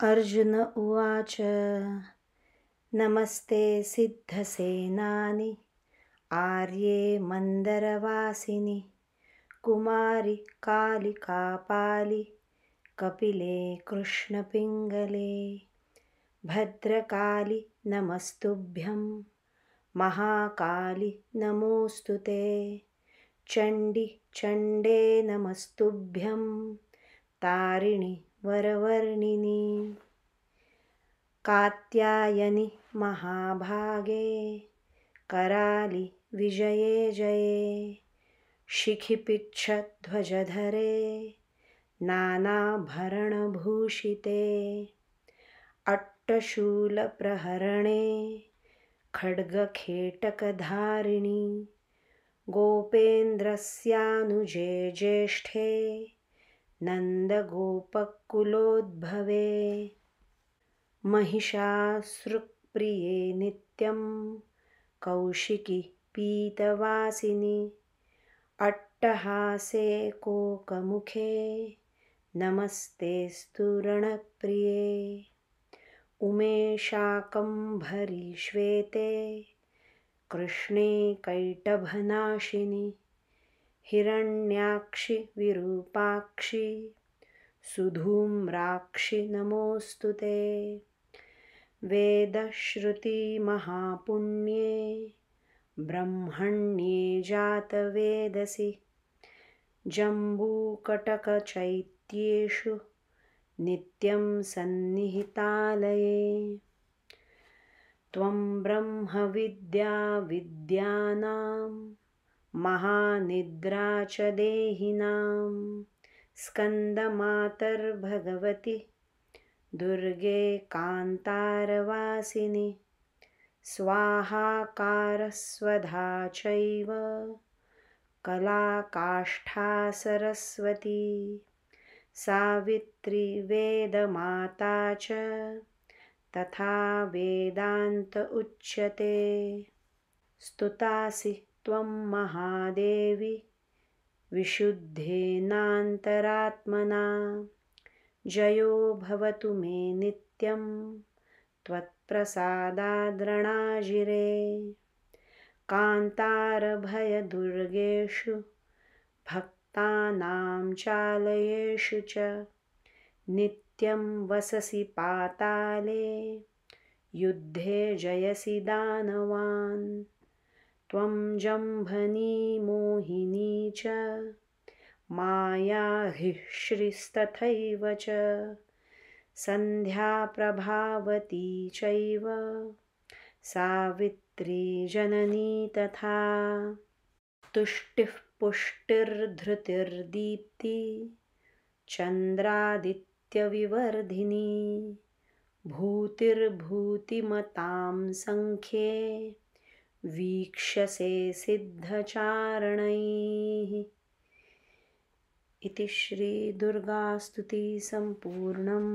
अर्जुन उवाच नमस्ते सिद्धसेनानि आर्ये मन्दरवासिनि कुमारि कालिकापालि कपिले कृष्णपिङ्गले भद्रकाली नमस्तुभ्यं महाकाली नमोऽस्तु ते चण्डे नमस्तुभ्यं तारिणि वरवर्णिनि कात्यायनि महाभागे कराली विजये जये शिखिपिच्छध्वजधरे नानाभरणभूषिते अट्टशूलप्रहरणे खड्गखेटकधारिणि गोपेन्द्रस्यानुजे ज्येष्ठे नन्दगोपकुलोद्भवे महिषासुरप्रिये नित्यं कौशिकी पीतवासिनि अट्टहासे कोकमुखे नमस्तेऽस्तु रणप्रिये उमे शाकम्भरी श्वेते कृष्णे कैटभनाशिनि हिरण्याक्षि विरूपाक्षि सुधूम्राक्षि नमोऽस्तु ते वेदश्रुतिमहापुण्ये ब्रह्मण्ये जातवेदसि जम्बूकटकचैत्येषु नित्यं सन्निहितालये त्वं ब्रह्मविद्या विद्यानां महानिद्रा च देहिनां स्कन्दमातर्भगवति दुर्गे कान्तारवासिनि स्वाहाकारस्वधा चैव कलाकाष्ठा सरस्वती सावित्री वेदमाता च तथा वेदान्त उच्यते स्तुतासि त्वं महादेवी विशुद्धेनान्तरात्मना जयो भवतु मे नित्यं त्वत्प्रसादाद्रणाजिरे कान्तारभयदुर्गेषु भक्तानां चालयेषु च नित्यं वससि पाताले युद्धे जयसि दानवान् त्वं जम्भनी मोहिनी च मायाहिश्रीस्तथैव च सन्ध्या प्रभावती चैव सावित्री जननी तथा तुष्टिः पुष्टिर्धृतिर्दीप्ति चन्द्रादित्यविवर्धिनी भूतिर्भूतिमतां संख्ये वीक्षसे सिद्धचारणैः इति श्रीदुर्गास्तुतिः सम्पूर्णम्।